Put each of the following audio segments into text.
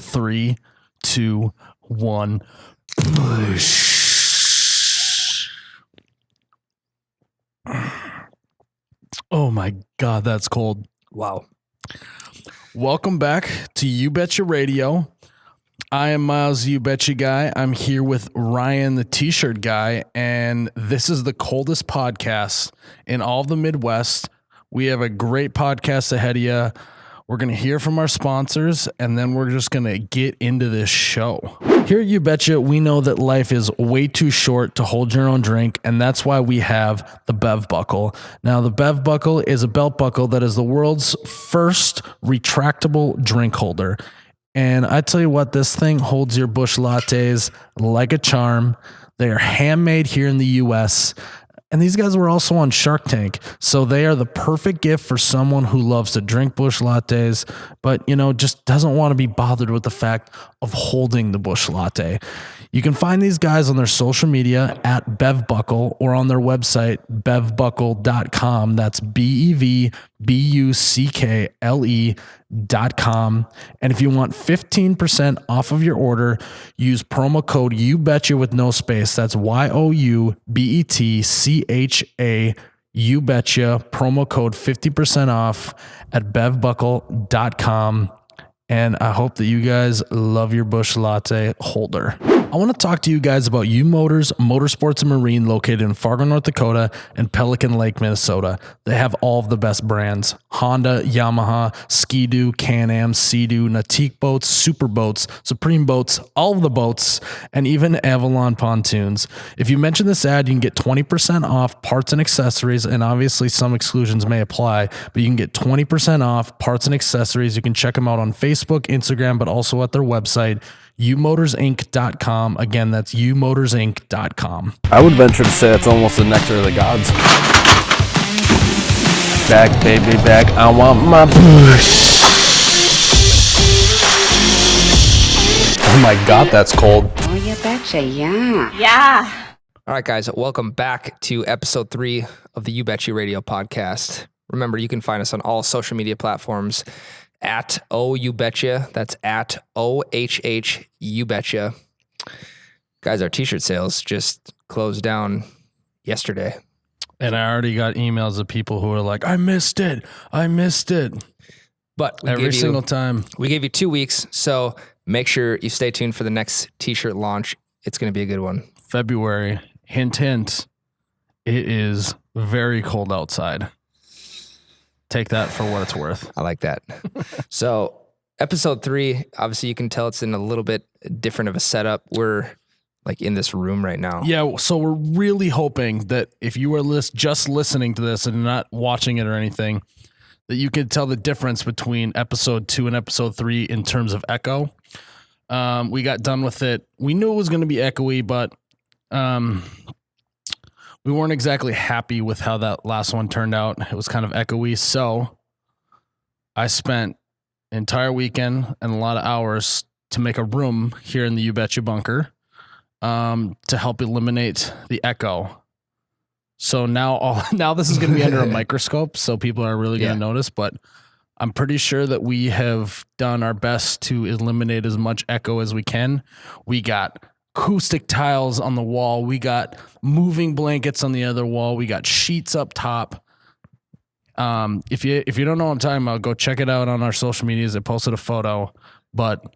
3, 2, 1. Oh my God, that's cold. Wow. Welcome back to You Betcha Radio. I am Miles, You Betcha guy. I'm here with Ryan, the t-shirt guy, and this is the coldest podcast in all of the Midwest. We have a great podcast ahead of you. We're going to hear from our sponsors, and then we're just going to get into this show. Here at You Betcha, we know that life is way too short to hold your own drink, and that's why we have the Bev Buckle. Now, the Bev Buckle is a belt buckle that is the world's first retractable drink holder. And I tell you what, this thing holds your Busch lattes like a charm. They are handmade here in the U.S., and these guys were also on Shark Tank. So they are the perfect gift for someone who loves to drink Busch lattes, but, just doesn't want to be bothered with the fact of holding the Busch latte. You can find these guys on their social media at BevBuckle or on their website, bevbuckle.com. That's BEVBUCKLE.com. And if you want 15% off of your order, use promo code YouBetcha with no space. That's YOUBETCHA. You Betcha, promo code 50% off at bevbuckle.com. And I hope that you guys love your Busch latte holder. I want to talk to you guys about U Motors Motorsports and Marine, located in Fargo, North Dakota and Pelican Lake, Minnesota. They have all of the best brands: Honda, Yamaha, Ski-Doo, Can-Am, Sea-Doo, Nautique boats, Super boats, Supreme boats, all of the boats, and even Avalon pontoons. If you mention this ad, you can get 20% off parts and accessories, and obviously some exclusions may apply, but you can get 20% off parts and accessories. You can check them out on Facebook, Instagram, but also at their website, umotorsinc.com. Again, that's umotorsinc.com. I would venture to say it's almost the nectar of the gods. Back, baby, back. I want my Busch. Oh my God, that's cold. Oh, you betcha, yeah. Yeah. All right, guys, welcome back to episode 3 of the You Betcha Radio podcast. Remember, you can find us on all social media platforms at You Betcha. That's at OHH You Betcha. Guys, our t-shirt sales just closed down yesterday. And I already got emails of people who are like, I missed it. But every single time. We gave you 2 weeks, so make sure you stay tuned for the next t-shirt launch. It's going to be a good one. February. Hint, hint. It is very cold outside. Take that for what it's worth. I like that. So episode 3, obviously you can tell it's in a little bit different of a setup. We're like in this room right now. Yeah, so we're really hoping that if you are just listening to this and not watching it or anything, that you can tell the difference between episode 2 and episode 3 in terms of echo. We got done with it. We knew it was going to be echoey, but we weren't exactly happy with how that last one turned out. It was kind of echoey. So I spent an entire weekend and a lot of hours to make a room here in the You Betcha bunker to help eliminate the echo. So now this is going to be under a microscope, so people are really going to notice. But I'm pretty sure that we have done our best to eliminate as much echo as we can. We got acoustic tiles on the wall. We got moving blankets on the other wall. We got sheets up top. If you don't know what I'm talking about, go check it out on our social medias. I posted a photo, but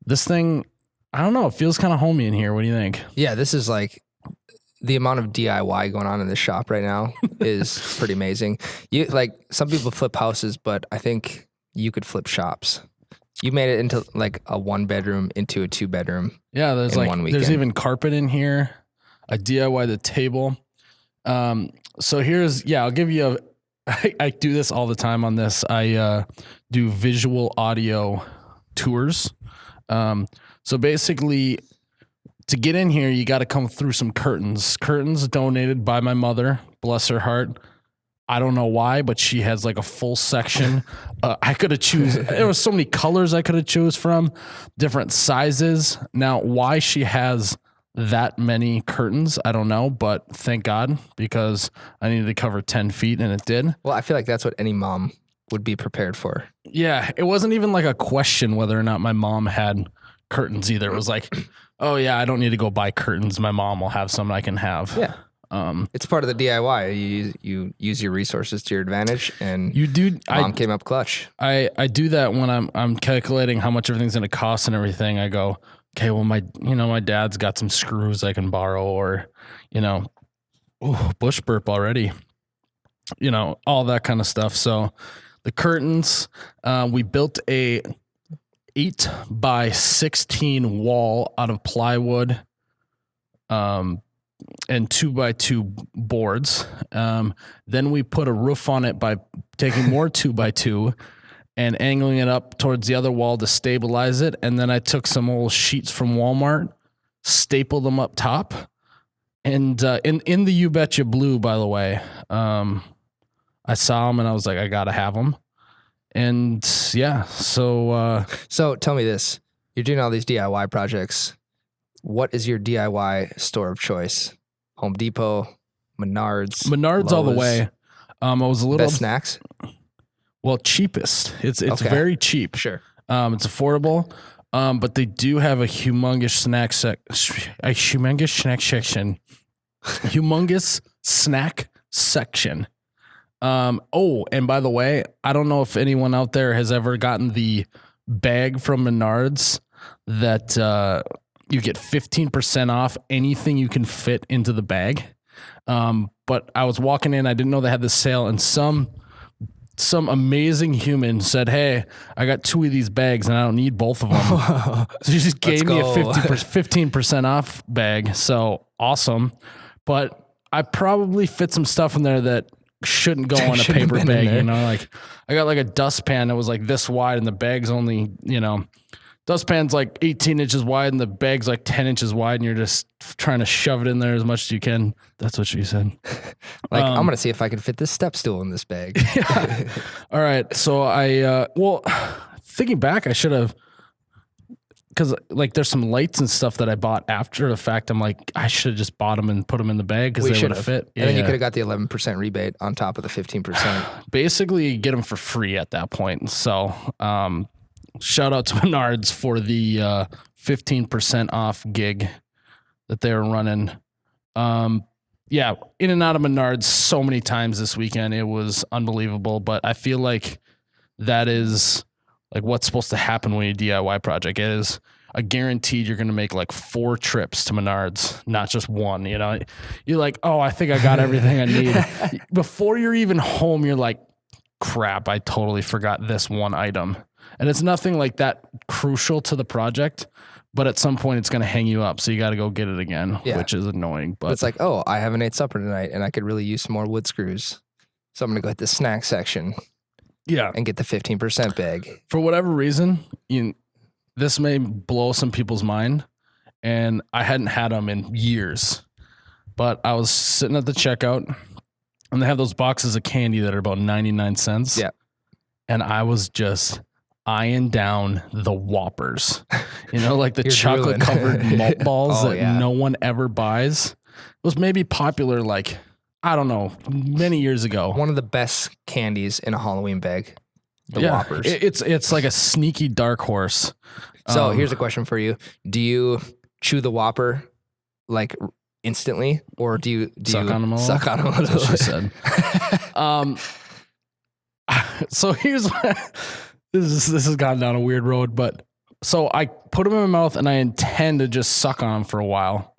this thing, I don't know, it feels kind of homey in here. What do you think? Yeah, this is like the amount of DIY going on in this shop right now is pretty amazing. You like some people flip houses, but I think you could flip shops. You made it into like a 1-bedroom into a 2-bedroom. Yeah, there's there's even carpet in here. I DIY the table. So I'll give you I do this all the time on this. I do visual audio tours. So basically, to get in here, you got to come through some curtains. Curtains donated by my mother, bless her heart. I don't know why, but she has like a full section. I could have there was so many colors I could have choose from, different sizes. Now, why she has that many curtains, I don't know, but thank God, because I needed to cover 10 feet and it did. Well, I feel like that's what any mom would be prepared for. Yeah, it wasn't even like a question whether or not my mom had curtains either. It was like, oh yeah, I don't need to go buy curtains. My mom will have some I can have. Yeah. It's part of the DIY. You use your resources to your advantage, and You do. mom came up clutch. I do that when I'm calculating how much everything's going to cost and everything. I go, okay, well my dad's got some screws I can borrow, or bush burp already. All that kind of stuff. So the curtains, we built a 8x16 wall out of plywood, and 2x2 boards. Then we put a roof on it by taking more 2x2 and angling it up towards the other wall to stabilize it. And then I took some old sheets from Walmart, stapled them up top. And in the You Betcha blue, by the way, I saw them and I was like, I gotta have them. And yeah, so tell me this: you're doing all these DIY projects. What is your DIY store of choice? Home Depot, Menards, all the Lowe's? way. I was a little Best snacks. Well, cheapest. It's Okay. very cheap. Sure. It's affordable. But they do have a humongous snack section. Humongous snack section. And by the way, I don't know if anyone out there has ever gotten the bag from Menards that you get 15% off anything you can fit into the bag. But I was walking in, I didn't know they had this sale, and some amazing human said, "Hey, I got 2 of these bags and I don't need both of them." So she just gave me a 15% off bag. So awesome. But I probably fit some stuff in there that shouldn't go on a paper bag. Like I got like a dustpan that was like this wide and the bag's only, dustpan's like 18 inches wide and the bag's like 10 inches wide and you're just trying to shove it in there as much as you can. That's what she said. I'm going to see if I can fit this step stool in this bag. Yeah. All right. So thinking back, I should have, because like there's some lights and stuff that I bought after the fact. I'm like, I should have just bought them and put them in the bag because they would have fit. And then you could have got the 11% rebate on top of the 15%. Basically, get them for free at that point. So shout out to Menards for the 15% off gig that they were running. Yeah, in and out of Menards so many times this weekend. It was unbelievable. But I feel like that is like what's supposed to happen when you DIY project. It is a guaranteed you're going to make like 4 trips to Menards, not just one. You're like, oh, I think I got everything I need. Before you're even home, you're like, crap, I totally forgot this one item. And it's nothing like that crucial to the project, but at some point it's going to hang you up. So you got to go get it again, which is annoying. But it's like, oh, I haven't ate supper tonight and I could really use some more wood screws. So I'm going to go hit the snack section. Yeah. And get the 15% bag. For whatever reason, this may blow some people's mind, and I hadn't had them in years. But I was sitting at the checkout, and they have those boxes of candy that are about 99 cents. Yeah. And I was just eyeing down the Whoppers. Like the You're chocolate-covered malt balls that yeah. no one ever buys. It was maybe popular like, I don't know, many years ago. One of the best candies in a Halloween bag. The Whoppers. It's like a sneaky dark horse. So here's a question for you. Do you chew the Whopper like instantly, or do you suck on them all? Suck on them a That's what little she said. So here's what, this has gone down a weird road, but so I put them in my mouth and I intend to just suck on them for a while.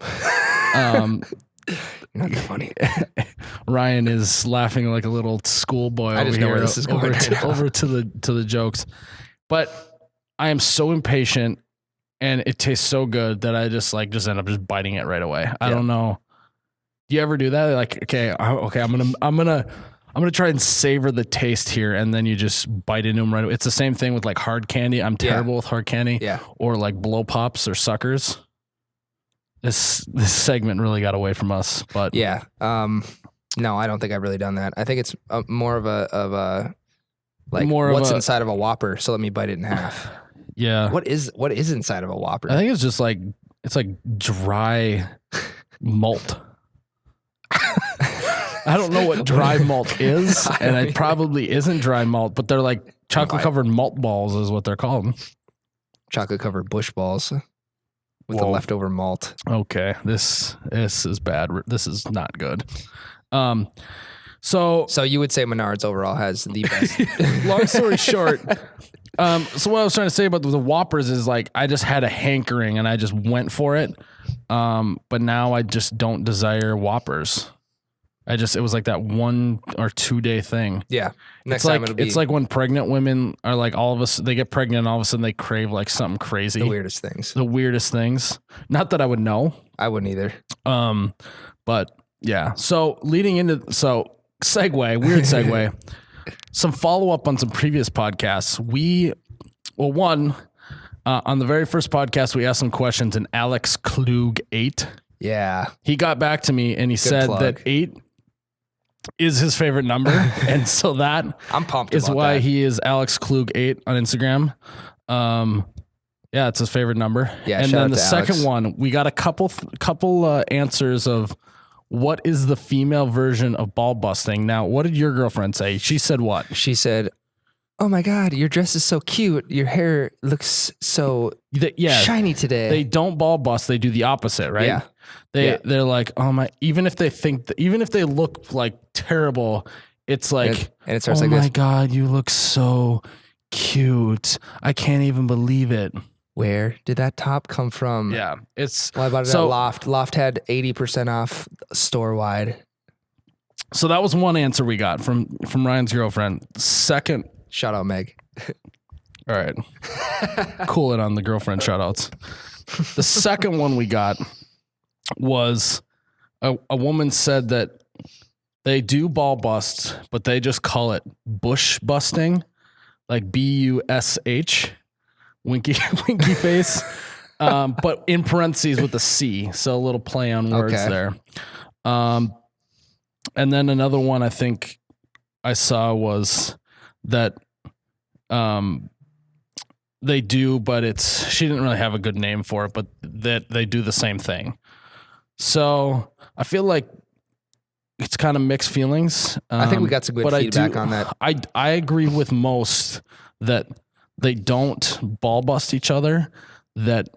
Not that funny. Ryan is laughing like a little schoolboy over just know here, where this is going over to the jokes. But I am so impatient, and it tastes so good that I just end up just biting it right away. I don't know. Do you ever do that? Like, okay, I'm gonna try and savor the taste here, and then you just bite into them right away. It's the same thing with like hard candy. I'm terrible with hard candy. Yeah. Or like blow pops or suckers. This segment really got away from us, but yeah. No, I don't think I've really done that. I think it's more of a what's inside of a Whopper. So let me bite it in half. Yeah. What is inside of a Whopper? I think it's just like it's like dry malt. I I don't know what dry malt is, and it probably isn't dry malt, but they're like chocolate covered malt balls is what they're called. Chocolate covered bush balls with the Whoa. leftover malt. Okay, this is bad. This is not good. So you would say Menards overall has the best. long story short, so what I was trying to say about the Whoppers is like I just had a hankering and I just went for it. But now I just don't desire Whoppers. It was like that 1 or 2 day thing. Yeah. Next it's time like it'll be it's like when pregnant women are like they get pregnant and all of a sudden they crave like something crazy. the weirdest things. The weirdest things. Not that I would know. I wouldn't either. But yeah. So weird segue. Some follow up on some previous podcasts. On the very first podcast, we asked some questions, and Alex Klug 8. Yeah. He got back to me and he said plug. that 8 is his favorite number, and so that I'm pumped is about why that. he is Alex Klug 8 on Instagram. Yeah, it's his favorite number. Yeah, and shout then out the to second Alex. one, we got a couple answers of what is the female version of ball busting. Now, what did your girlfriend say? She said what? She said, "Oh my God, your dress is so cute. Your hair looks so shiny today." They don't ball bust. They do the opposite, right? Yeah. They're like, oh my. Even if they look like terrible, it's like, and it starts oh like my this. God, you look so cute. I can't even believe it. Where did that top come from? Yeah, it's Well, I bought it so- at Loft. Loft had 80% off store wide. so that was one answer we got from Ryan's girlfriend. Second, Shout out Meg. all right, cool it on the girlfriend shoutouts. The second one we got was a woman said that they do ball bust, but they just call it bush busting, like BUSH, winky face, but in parentheses with a C, so a little play on words Okay. there. And then another one I think I saw was that they do, but she didn't really have a good name for it, but that they do the same thing. So I feel like it's kind of mixed feelings. I think we got some good but feedback on that. I agree with most that they don't ball bust each other, that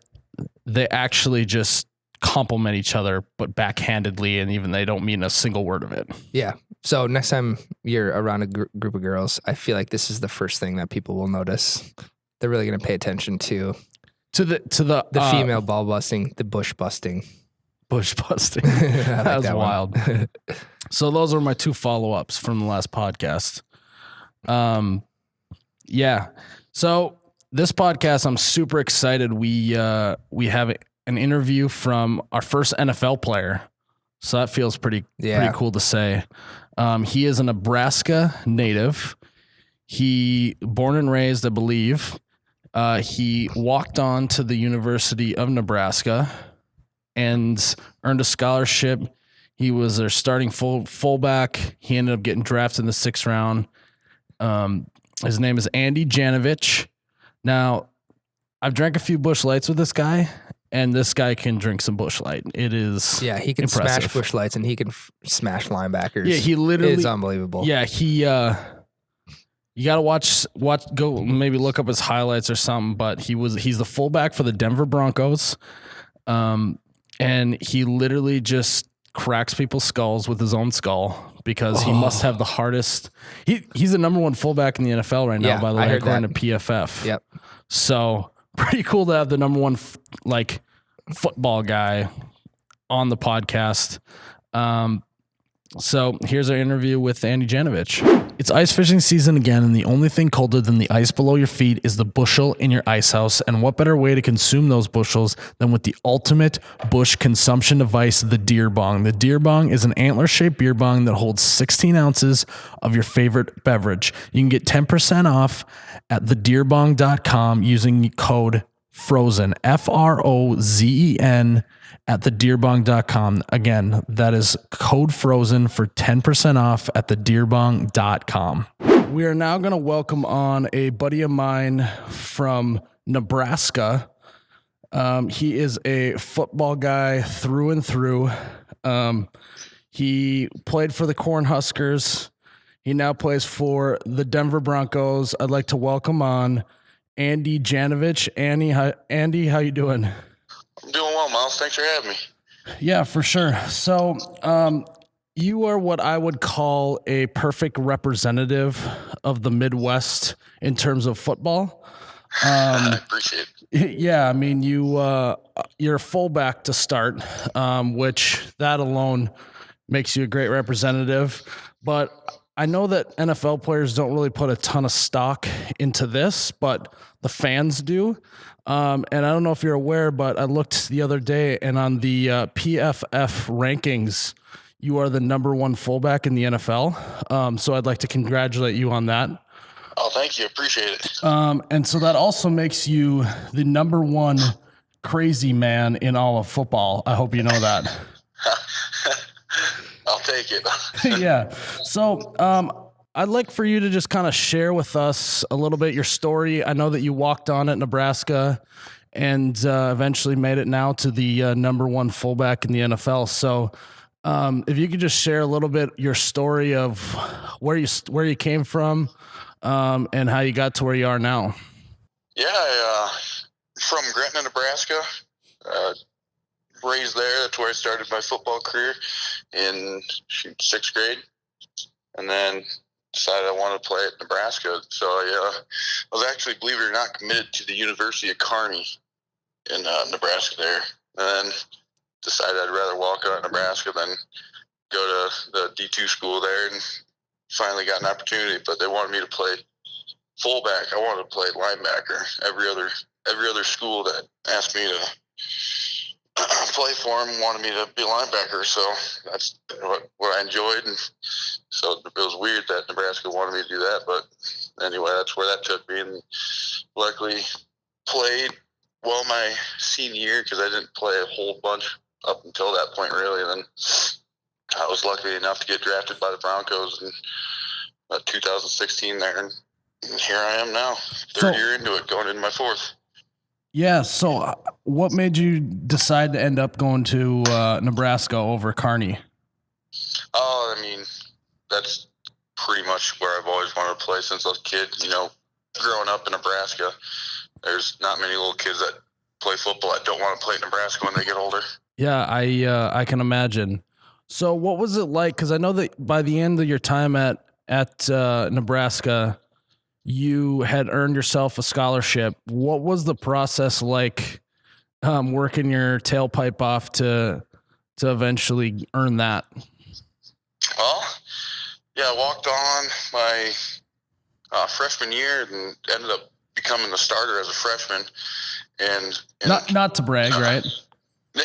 they actually just compliment each other, but backhandedly, and even they don't mean a single word of it. Yeah. So next time you're around a group of girls, I feel like this is the first thing that people will notice. They're really going to pay attention to the female ball busting, the bush busting. bush busting. I like That was that one. wild. So those are my two follow-ups from the last podcast. Yeah. So this podcast, I'm super excited. We have an interview from our first NFL player. So that feels pretty cool to say. He is a Nebraska native. He born and raised, I believe. He walked on to the University of Nebraska and earned a scholarship. He was their starting fullback. He ended up getting drafted in the 6th round. His name is Andy Janovich. Now, I've drank a few Busch Lights with this guy, and this guy can drink some Busch Light. It is Yeah, he can impressive. smash Busch Lights and he can smash linebackers. Yeah, he literally It's unbelievable. Yeah, he you got to watch go maybe look up his highlights or something, but he's the fullback for the Denver Broncos. And he literally just cracks people's skulls with his own skull because he must have the hardest. He's the number 1 fullback in the NFL right now, Yeah, by the I way, heard according that. to PFF. Yep. So pretty cool to have the number 1 football guy on the podcast. So here's our interview with Andy Janovich. It's ice fishing season again, and the only thing colder than the ice below your feet is the bushel in your ice house. And what better way to consume those bushels than with the ultimate bush consumption device, the Deer Bong. The Deer Bong is an antler-shaped beer bong that holds 16 ounces of your favorite beverage. You can get 10% off at thedeerbong.com using code FROZEN, FROZEN, at thedeerbong.com. Again, that is code FROZEN for 10% off at thedeerbong.com. We are now going to welcome on a buddy of mine from Nebraska. He is a football guy through and through. He played for the Cornhuskers. He now plays for the Denver Broncos. I'd like to welcome on Andy Janovich. Andy, how you doing? I'm doing well, Miles. Thanks for having me. Yeah, for sure. So, you are what I would call a perfect representative of the Midwest in terms of football. I appreciate it. Yeah, I mean, you're a fullback to start, which that alone makes you a great representative. But I know that NFL players don't really put a ton of stock into this, but the fans do. And I don't know if you're aware, but I looked the other day, and on the PFF rankings, you are the number one fullback in the NFL. So I'd like to congratulate you on that. Oh, thank you. Appreciate it. And so that also makes you the number one crazy man in all of football. I hope you know that. I'll take it. Yeah. So I'd like for you to just kind of share with us a little bit your story. I know that you walked on at Nebraska and eventually made it now to the number one fullback in the NFL. So if you could just share a little bit your story of where you came from and how you got to where you are now. Yeah, from Gretna, Nebraska. Raised there. That's where I started my football career in sixth grade. And then decided I wanted to play at Nebraska. So I was actually, believe it or not, committed to the University of Kearney in Nebraska there. And then decided I'd rather walk out at Nebraska than go to the D2 school there, and finally got an opportunity. But they wanted me to play fullback. I wanted to play linebacker. Every other school that asked me to play for him wanted me to be a linebacker, so that's what I enjoyed. And so it was weird that Nebraska wanted me to do that, but anyway, that's where that took me. And luckily played well my senior year, because I didn't play a whole bunch up until that point, really. And then I was lucky enough to get drafted by the Broncos in 2016 there, and here I am now, third year into it, going into my fourth. Yeah. So what made you decide to end up going to Nebraska over Kearney? Oh, I mean, that's pretty much where I've always wanted to play since I was a kid. You know, growing up in Nebraska, there's not many little kids that play football that don't want to play at Nebraska when they get older. Yeah, I can imagine. So what was it like? Because I know that by the end of your time at Nebraska, you had earned yourself a scholarship. What was the process like, working your tailpipe off to eventually earn that? Well, yeah, I walked on my freshman year and ended up becoming the starter as a freshman. And not to brag, right? Yeah.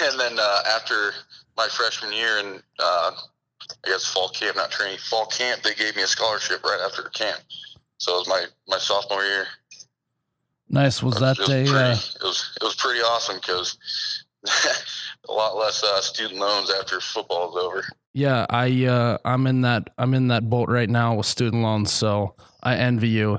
And then after my freshman year and I guess fall camp, they gave me a scholarship right after the camp. So it was my sophomore year. Nice. It was pretty awesome, because a lot less student loans after football is over. Yeah, I'm in that boat right now with student loans, so I envy you.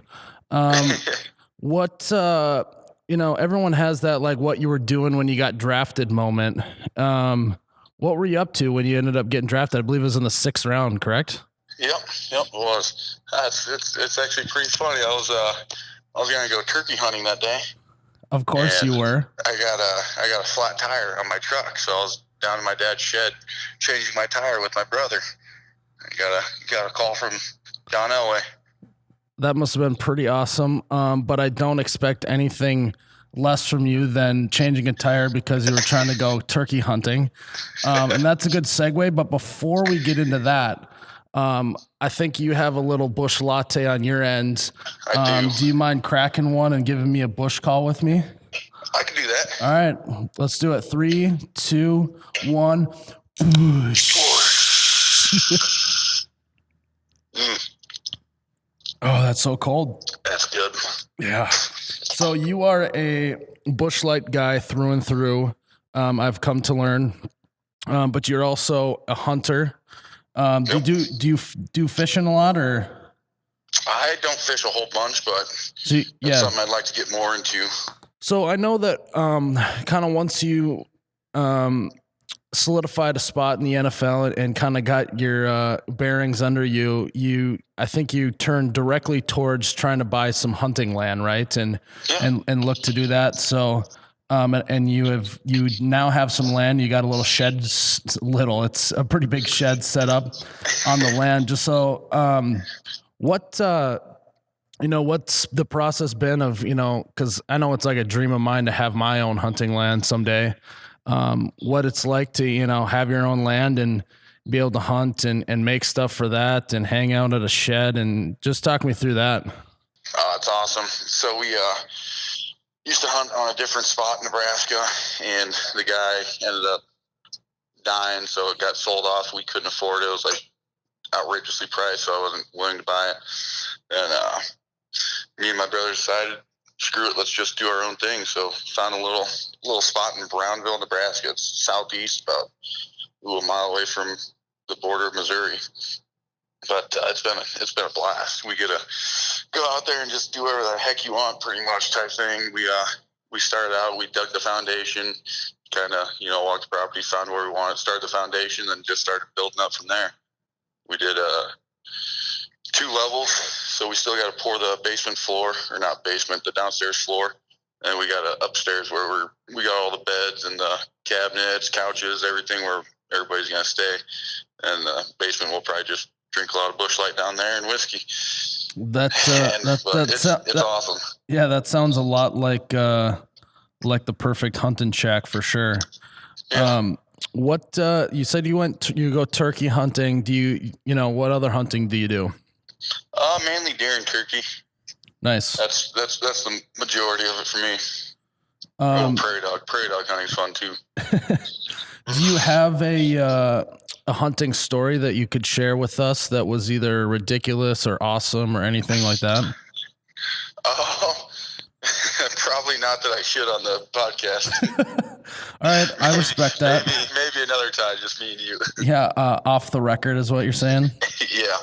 What everyone has that, like, what you were doing when you got drafted moment. What were you up to when you ended up getting drafted? I believe it was in the 6th round, correct? Yep, it was. It's actually pretty funny. I was going to go turkey hunting that day. Of course you were. I got a flat tire on my truck, so I was down in my dad's shed changing my tire with my brother. I got a call from John Elway. That must have been pretty awesome. But I don't expect anything less from you than changing a tire because you were trying to go turkey hunting. And that's a good segue. But before we get into that, I think you have a little bush latte on your end. I do. Do you mind cracking one and giving me a bush call with me? I can do that. All right, let's do it. 3, 2, 1. Bush. Oh, that's so cold. That's good. Yeah. So you are a Busch Light guy through and through. I've come to learn, but you're also a hunter. Yep. Do you do fishing a lot, or? I don't fish a whole bunch, but that's something I'd like to get more into. So I know that kind of once you solidified a spot in the NFL and kind of got your bearings under you, I think you turned directly towards trying to buy some hunting land, right? And look to do that. So, and you now have some land. You got a little shed, it's a pretty big shed set up on the land. Just so, what's the process been of, cause I know it's like a dream of mine to have my own hunting land someday. What it's like to, have your own land and be able to hunt and make stuff for that and hang out at a shed, and just talk me through that. Oh, it's awesome. So we, used to hunt on a different spot in Nebraska, and the guy ended up dying. So it got sold off. We couldn't afford it. It was like outrageously priced. So I wasn't willing to buy it. And, me and my brother decided, screw it, let's just do our own thing. So found a little spot in Brownville, Nebraska. It's southeast, about a mile away from the border of Missouri. But it's been a blast. We get to go out there and just do whatever the heck you want, pretty much, type thing. We started out, we dug the foundation, kind of walked the property, found where we wanted, started the foundation, then just started building up from there. We did 2 levels, so we still got to pour the basement floor, or not basement, the downstairs floor, and we got upstairs where we got all the beds and the cabinets, couches, everything where everybody's gonna stay, and the basement will probably just drink a lot of Busch Light down there and whiskey. It's awesome. Yeah, that sounds a lot like the perfect hunting shack for sure. Yeah. What you said you go turkey hunting? Do you what other hunting do you do? Mainly deer and turkey. Nice. That's the majority of it for me. Prairie dog hunting's fun too. Do you have a hunting story that you could share with us that was either ridiculous or awesome or anything like that? Oh, probably not that I should on the podcast. All right, I respect that. Maybe another time, just me and you. Yeah, off the record is what you're saying? Yeah.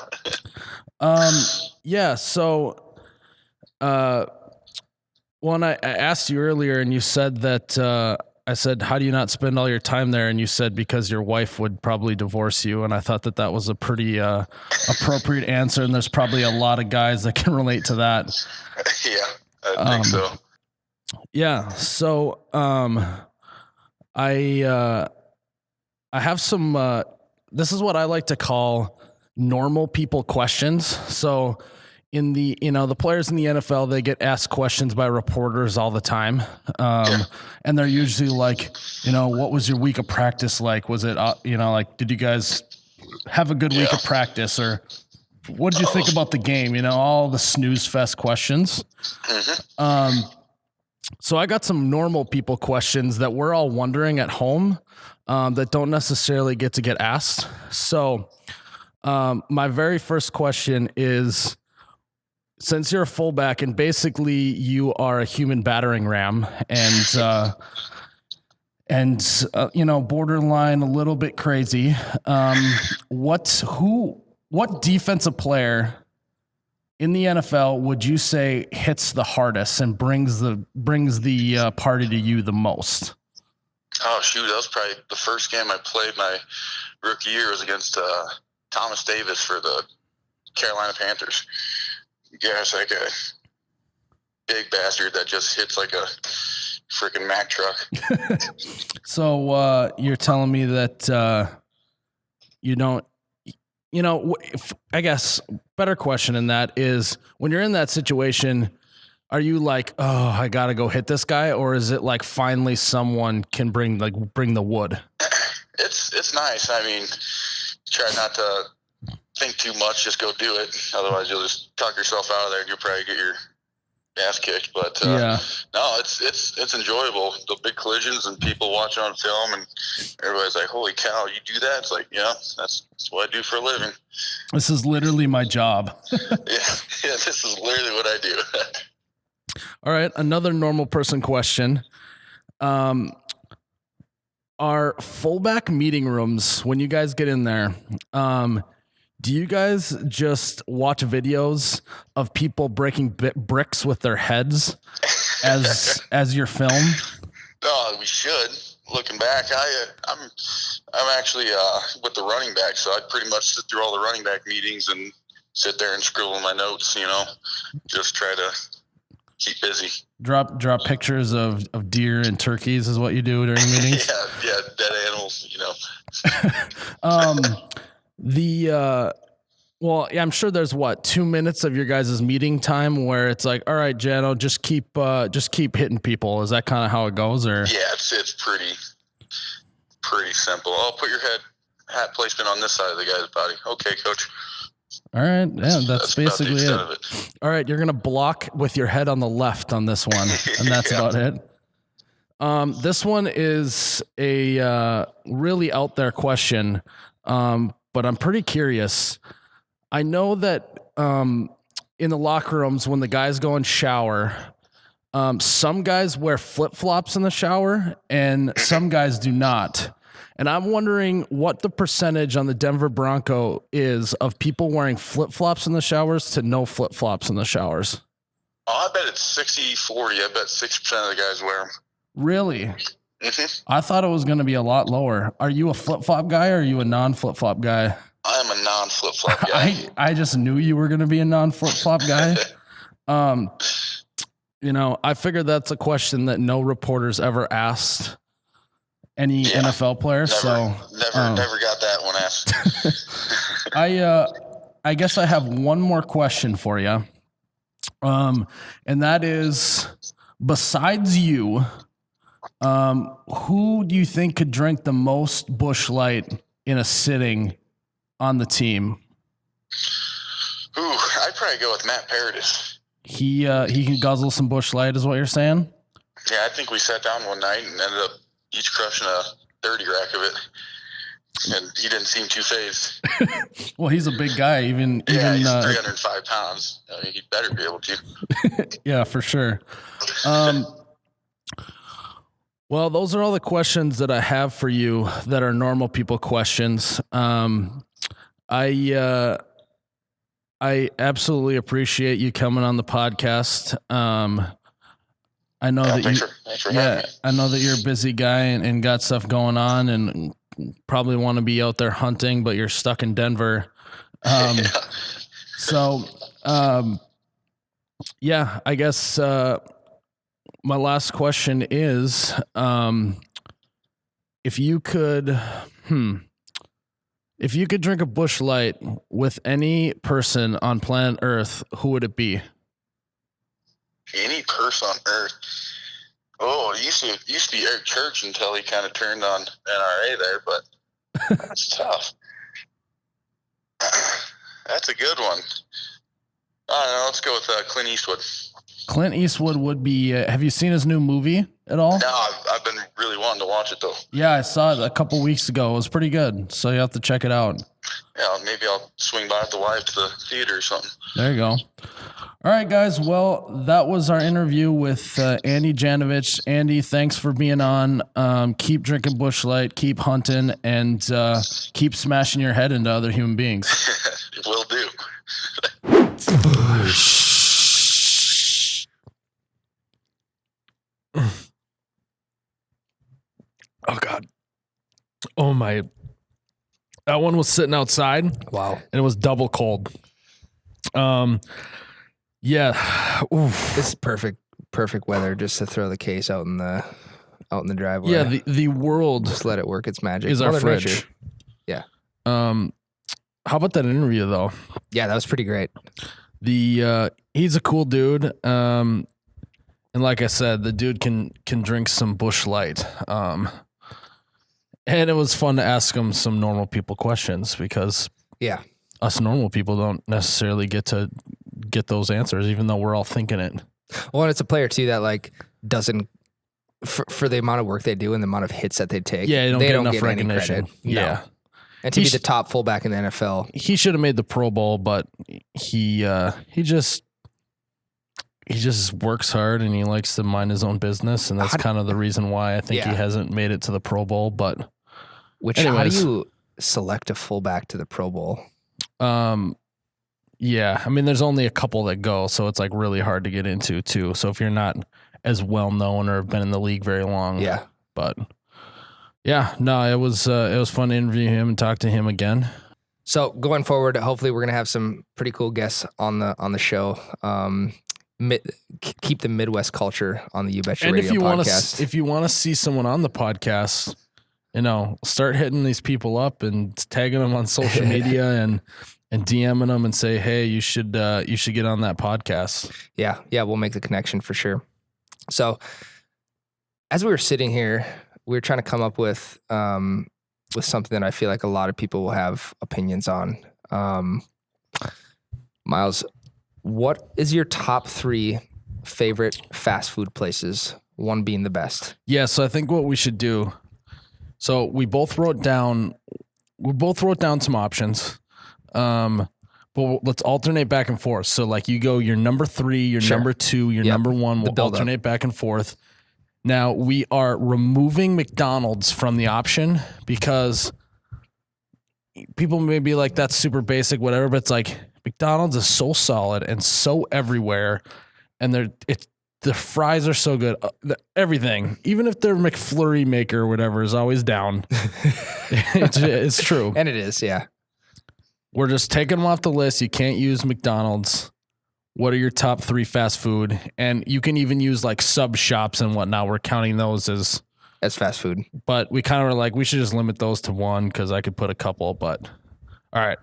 Yeah, so when I asked you earlier and you said that I said, how do you not spend all your time there? And you said, because your wife would probably divorce you. And I thought that was a pretty appropriate answer. And there's probably a lot of guys that can relate to that. Yeah, I think so. Yeah. So I have some, this is what I like to call normal people questions. So in the, the players in the NFL, they get asked questions by reporters all the time. And they're usually like, what was your week of practice like? Was it, did you guys have a good week of practice, or what did you think about the game? All the snooze fest questions. Mm-hmm. So I got some normal people questions that we're all wondering at home, that don't necessarily get asked. So, my very first question is, since you're a fullback and basically you are a human battering ram and borderline a little bit crazy, what defensive player in the NFL would you say hits the hardest and brings the party to you the most? Oh shoot, that was probably the first game I played my rookie year was against Thomas Davis for the Carolina Panthers. Yeah, it's like a big bastard that just hits like a freaking Mack truck. So you're telling me that you don't, I guess better question in that is, when you're in that situation, are you like, oh, I got to go hit this guy? Or is it like finally someone can bring the wood? It's nice. I mean, try not to think too much, just go do it. Otherwise you'll just talk yourself out of there and you'll probably get your ass kicked. But no, it's enjoyable. The big collisions and people watch on film and everybody's like, holy cow, you do that? It's like, yeah, that's what I do for a living. This is literally my job. yeah, this is literally what I do. All right, another normal person question. Are fullback meeting rooms, when you guys get in there, do you guys just watch videos of people breaking bricks with their heads as your film? No, we should. Looking back, I'm I'm actually with the running back, so I pretty much sit through all the running back meetings and sit there and scribble my notes. Just try to keep busy. Drop pictures of deer and turkeys is what you do during meetings. yeah, dead animals. Well, yeah, I'm sure there's 2 minutes of your guys' meeting time where it's like, all right, Jano, just keep hitting people. Is that kind of how it goes, or? Yeah, it's pretty simple. I'll put your hat placement on this side of the guy's body. Okay, coach. All right, yeah, that's basically it. Of it. All right, you're gonna block with your head on the left on this one, and that's about it. This one is a really out there question, but I'm pretty curious. I know that in the locker rooms when the guys go and shower, some guys wear flip-flops in the shower and some guys do not. And I'm wondering what the percentage on the Denver Bronco is of people wearing flip-flops in the showers to no flip-flops in the showers. Oh, I bet it's 60-40. I bet 6% of the guys wear them. Really? Mm-hmm. I thought it was going to be a lot lower. Are you a flip-flop guy or are you a non-flip-flop guy? I am a non-flip-flop guy. I just knew you were going to be a non-flip-flop guy. I figured that's a question that no reporters ever asked any NFL player. Never got that one asked. I guess I have one more question for you. And that is, besides you, who do you think could drink the most Busch Light in a sitting on the team? Ooh, I'd probably go with Matt Paradis. He can guzzle some Busch Light, is what you're saying? Yeah, I think we sat down one night and ended up each crushing a 30 rack of it, and he didn't seem too phased. Well, he's a big guy, he's 305 pounds. He'd better be able to. Yeah, for sure. Well, those are all the questions that I have for you that are normal people questions. I absolutely appreciate you coming on the podcast. I know that thanks for having me. I know that you're a busy guy and got stuff going on and probably want to be out there hunting, but you're stuck in Denver. So, I guess my last question is, if you could drink a Busch Light with any person on planet Earth, who would it be? Any person on Earth? Oh, it used to be Eric Church until he kind of turned on NRA there, but that's tough. That's a good one. I don't know. Let's go with Clint Eastwood. Clint Eastwood would be. Have you seen his new movie at all? No, I've been really wanting to watch it though. Yeah, I saw it a couple weeks ago. It was pretty good, so you have to check it out. Yeah, maybe I'll swing by with the wife to the theater or something. There you go. All right, guys. Well, that was our interview with Andy Janovich. Andy, thanks for being on. Keep drinking Busch Light, keep hunting, and keep smashing your head into other human beings. Will do. Oh, God. Oh, my. That one was sitting outside. Wow. And it was double cold. Yeah. Oof. This is perfect weather just to throw the case out in the driveway. Yeah, the world just let it work its magic. is our Mother fridge. Nature. Yeah. How about that interview though? Yeah, that was pretty great. He's a cool dude. And like I said, the dude can drink some Busch Light. And it was fun to ask him some normal people questions because us normal people don't necessarily get those answers, even though we're all thinking it. Well, and it's a player too that doesn't for the amount of work they do and the amount of hits that they take. Yeah, they don't get enough any recognition. credit. Yeah. No. And to be the top fullback in the NFL. He should have made the Pro Bowl, but he just works hard and he likes to mind his own business, and that's kind of the reason why I think he hasn't made it to the Pro Bowl. But how do you select a fullback to the Pro Bowl? Yeah, I mean, there's only a couple that go, so it's really hard to get into too. So if you're not as well known or have been in the league very long, but Yeah, no, it was fun to interview him and talk to him again. So going forward, hopefully we're gonna have some pretty cool guests on the show. Keep the Midwest culture on the You Betcha And Radio if you podcast. if you want to see someone on the podcast, start hitting these people up and tagging them on social media and DMing them and say, hey, you should get on that podcast. Yeah, we'll make the connection for sure. So as we were sitting here, we were trying to come up with something that I feel like a lot of people will have opinions on. Miles, what is your top 3 favorite fast food places? One being the best. Yeah, so I think what we should do. So we both wrote down some options. But let's alternate back and forth. So like you go your number 3, your number 2, your number 1. We'll alternate back and forth. Now we are removing McDonald's from the option because people may be like, that's super basic, whatever. But it's like McDonald's is so solid and so everywhere. And the fries are so good. Everything, even if their McFlurry maker or whatever is always down. It's true. And it is, yeah. We're just taking them off the list. You can't use McDonald's. What are your top 3 fast food? And you can even use like sub shops and whatnot. We're counting those as fast food. But we kind of were like, we should just limit those to 1 because I could put a couple. But all right.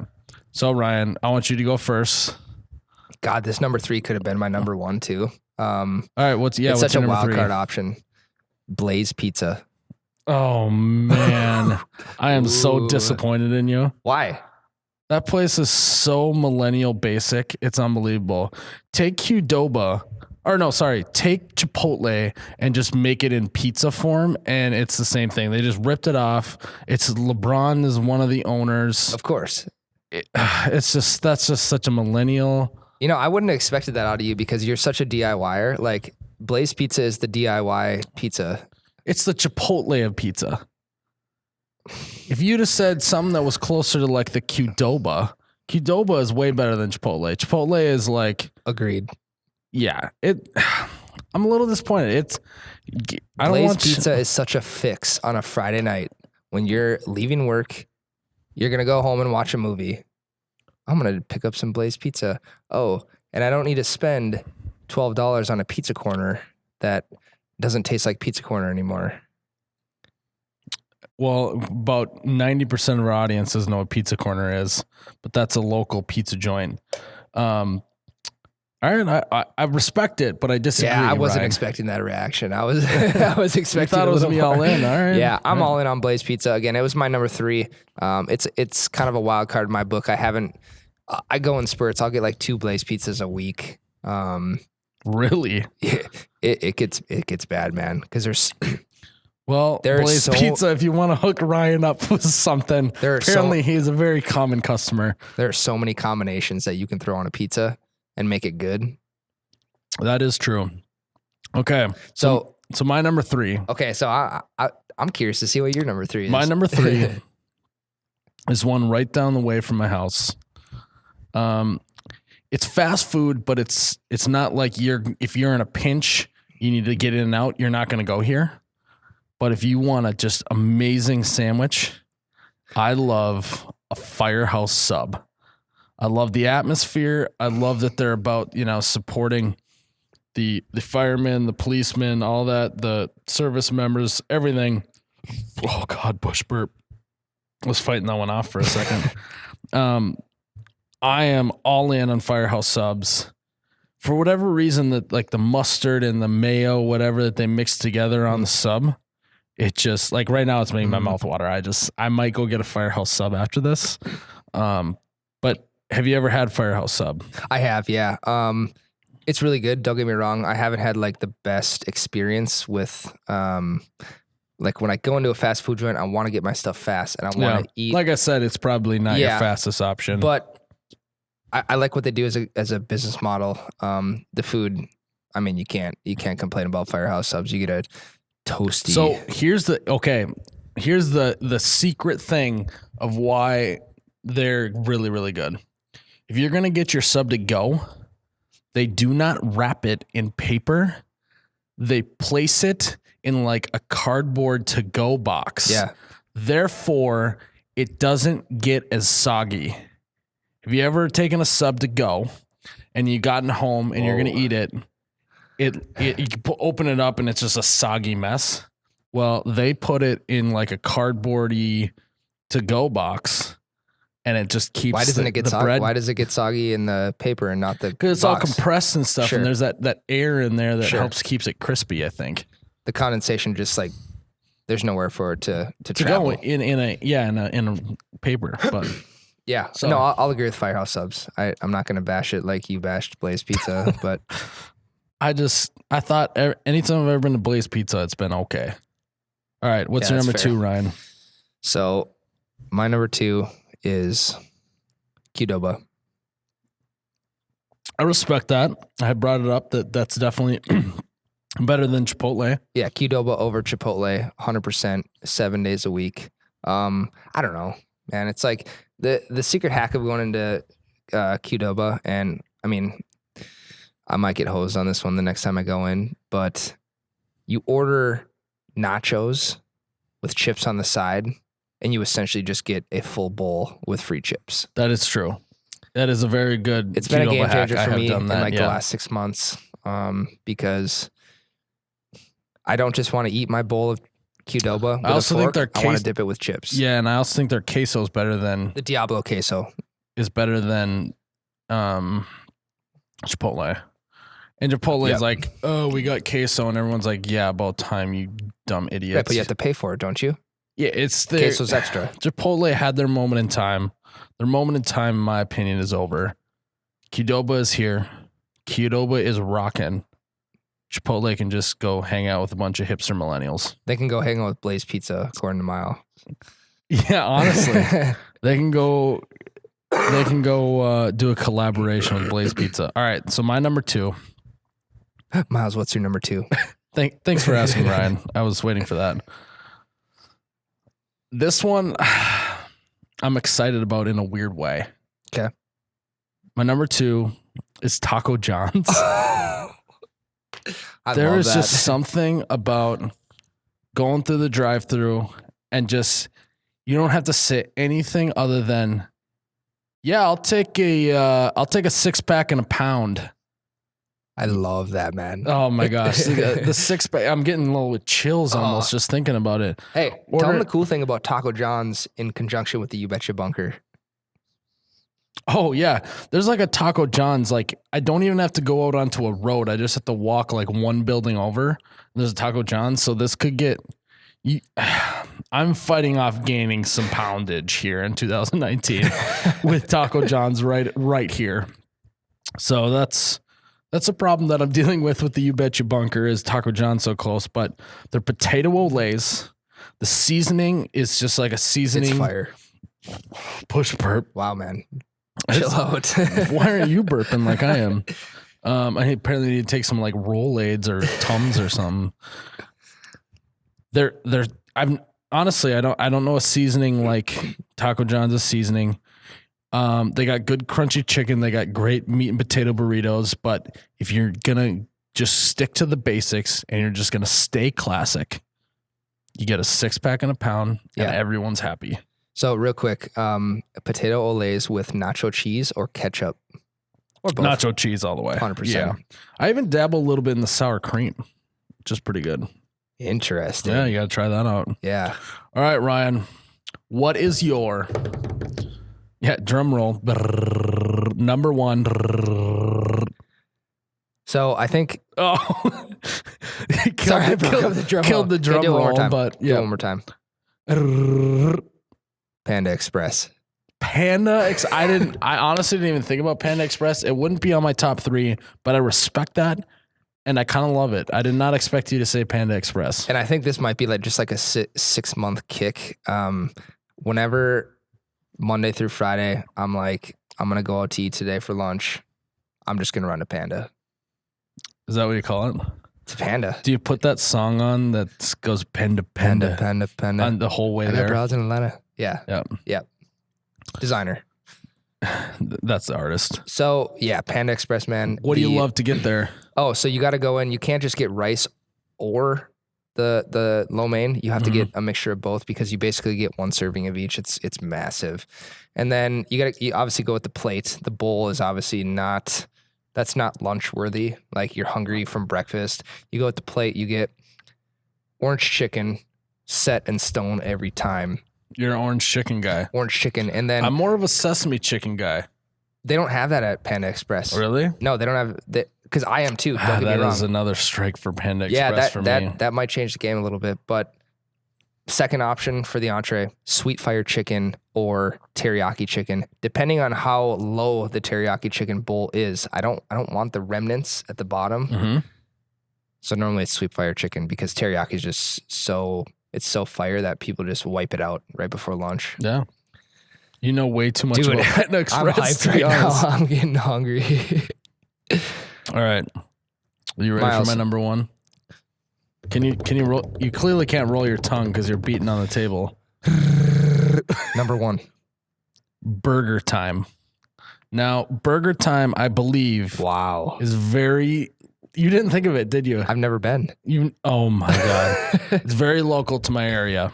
So Ryan, I want you to go first. God, this number 3 could have been my number 1 too. All right. What's such a wild 3? card option? Blaze Pizza. Oh man, I am so disappointed in you. Why? That place is so millennial basic. It's unbelievable. Take Qdoba, take Chipotle and just make it in pizza form, and it's the same thing. They just ripped it off. It's LeBron is one of the owners. Of course. That's just such a millennial. I wouldn't have expected that out of you because you're such a DIYer. Like Blaze Pizza is the DIY pizza. It's the Chipotle of pizza. If you'd have said something that was closer to like the Qdoba is way better than Chipotle. Chipotle is like agreed. Yeah, I'm a little disappointed. Blaze Pizza is such a fix on a Friday night when you're leaving work. You're gonna go home and watch a movie. I'm gonna pick up some Blaze Pizza. Oh, and I don't need to spend $12 on a pizza corner that doesn't taste like pizza corner anymore. Well, about 90% of our audience doesn't know what Pizza Corner is, but that's a local pizza joint. All right, I respect it, but I disagree. Yeah, I wasn't Ryan. expecting that reaction. I was expecting. You thought it was me all in. All right. Yeah, I'm all in on Blaze Pizza again. It was my number 3. It's kind of a wild card in my book. I go in spurts. I'll get like 2 Blaze Pizzas a week. Really? It gets bad, man. Because there's. Well, Blaze Pizza, if you want to hook Ryan up with something, apparently he's a very common customer. There are so many combinations that you can throw on a pizza and make it good. That is true. Okay. So my number 3. Okay. So I'm curious to see what your number 3 is. My number 3 is one right down the way from my house. It's fast food, but it's not like if you're in a pinch, you need to get in and out, you're not going to go here. But if you want a just amazing sandwich, I love a Firehouse sub. I love the atmosphere. I love that they're about, supporting the firemen, the policemen, all that, the service members, everything. Oh God, Bush burp. I was fighting that one off for a second. I am all in on Firehouse subs. For whatever reason, that like the mustard and the mayo, whatever that they mix together on the sub, it just like right now it's making my mouth water. I might go get a Firehouse sub after this. But have you ever had Firehouse sub? I have, yeah. It's really good. Don't get me wrong. I haven't had like the best experience with, like when I go into a fast food joint, I want to get my stuff fast and I want to eat. Like I said, it's probably not your fastest option, but I like what they do as a business model. The food, I mean, you can't complain about Firehouse subs. You get a toasty. So here's the secret thing of why they're really, really good. If you're going to get your sub to go, they do not wrap it in paper. They place it in like a cardboard to go box. Yeah. Therefore, it doesn't get as soggy. Have you ever taken a sub to go and you gotten home and you're going to eat it? You open it up and it's just a soggy mess. Well, they put it in like a cardboardy to go box, and it just keeps. Why doesn't it get soggy? Bread. Why does it get soggy in the paper and not the? Because it's all compressed and stuff, Sure. and there's that air in there that Sure. helps keeps it crispy. I think The condensation just like there's nowhere for it to to travel. go in a paper, but. Yeah. So- No, I'll agree with Firehouse Subs. I'm not going to bash it like you bashed Blaze Pizza, but I thought anytime I've ever been to Blaze Pizza, it's been okay. All right. What's your Yeah, number that's 2, fair. Ryan? So my number 2 is Qdoba. I respect that. I had brought it up that's definitely better than Chipotle. Yeah, Qdoba over Chipotle, 100%, 7 days a week. I don't know, man. It's like the secret hack of going into Qdoba, and I mean, I might get hosed on this one the next time I go in, but you order nachos with chips on the side, and you essentially just get a full bowl with free chips. That is true. That is a very good. It's been a Qdoba game hack. changer I for have me done in that, like the last 6 months, because I don't just want to eat my bowl of Qdoba with I also a think fork. their I want to case- dip it with chips. Yeah, and I also think their queso is better than The Diablo queso. Chipotle. And Chipotle Yep. is like, oh, we got queso, and everyone's like, yeah, about time, you dumb idiots. Right, but you have to pay for it, don't you? Yeah, it's the Queso's extra. Chipotle had their moment in time. Their moment in time, in my opinion, is over. Qdoba is here. Qdoba is rocking. Chipotle can just go hang out with a bunch of hipster millennials. They can go hang out with Blaze Pizza, according to Mile. Yeah, honestly, they can go. They can go do a collaboration with Blaze Pizza. All right, so my number 2. Miles, what's your number 2? Thanks for asking, Ryan. I was waiting for that. This one, I'm excited about in a weird way. Okay. My number 2 is Taco John's. I There love is that. just something about going through the drive-through and just you don't have to say anything other than, yeah, I'll take a 6-pack and a pound. I love that, man. Oh my gosh, the 6-pack! I'm getting a little with chills almost just thinking about it. Hey, tell them the cool thing about Taco John's in conjunction with the You Betcha Bunker. Oh yeah, there's like a Taco John's. Like I don't even have to go out onto a road. I just have to walk like one building over. There's a Taco John's, so this could get. I'm fighting off gaining some poundage here in 2019 with Taco John's right here. So that's a problem that I'm dealing with the You Betcha Bunker is Taco John's so close, but their potato olays, the seasoning is just like a seasoning. It's fire. Push burp. Wow, man. Chill out. Why aren't you burping like I am? I apparently need to take some like Rolaids or Tums or something. I don't know a seasoning like Taco John's seasoning. They got good crunchy chicken. They got great meat and potato burritos. But if you're gonna just stick to the basics and you're just gonna stay classic, you get a 6-pack and a pound, and everyone's happy. So real quick, potato olays with nacho cheese or ketchup? Or both. Nacho cheese all the way. 100%. Yeah. I even dabble a little bit in the sour cream, which is pretty good. Interesting. Yeah, you got to try that out. Yeah. All right, Ryan. What is your drum roll number 1? So I think Oh, Sorry, I broke up the drum killed the roll. drum Okay, do it one more roll, time. but Do it yeah. one more time. Panda Express. I honestly didn't even think about Panda Express. It wouldn't be on my top 3, but I respect that. And I kind of love it. I did not expect you to say Panda Express. And I think this might be like just like a 6-month kick. Whenever Monday through Friday, I'm like, I'm going to go out to eat today for lunch. I'm just going to run to Panda. Is that what you call it? It's a Panda. Do you put that song on that goes Panda Panda. on the whole way I got there? broads in Atlanta. Yeah. Yep. Designer. That's the artist. So yeah, Panda Express, man. What do you love to get there? Oh, so you got to go in. You can't just get rice or the lo mein, you have to get a mixture of both because you basically get one serving of each. It's massive. And then you obviously go with the plate. The bowl is obviously that's not lunch worthy. Like you're hungry from breakfast. You go with the plate, you get orange chicken set in stone every time. You're an orange chicken guy. Orange chicken. And then I'm more of a sesame chicken guy. they don't have that at Panda Express. Really? No, they don't have that because I am too. Don't get me That wrong. is another strike for Panda Yeah, Express for me. that might change the game a little bit. But second option for the entree, sweet fire chicken or teriyaki chicken. Depending on how low the teriyaki chicken bowl is, I don't want the remnants at the bottom. Mm-hmm. So normally it's sweet fire chicken because teriyaki is just so fire that people just wipe it out right before lunch. Yeah. You know way too much Dude, about Panda I'm Express. hyped to be right now. honest. I'm getting hungry. All right. Are you ready Miles. for my number one? Can you roll? You clearly can't roll your tongue because you're beating on the table. Number one. Burger Time. Now, Burger Time, I believe, Wow. is very. You didn't think of it, did you? I've never been. Oh my god, it's very local to my area.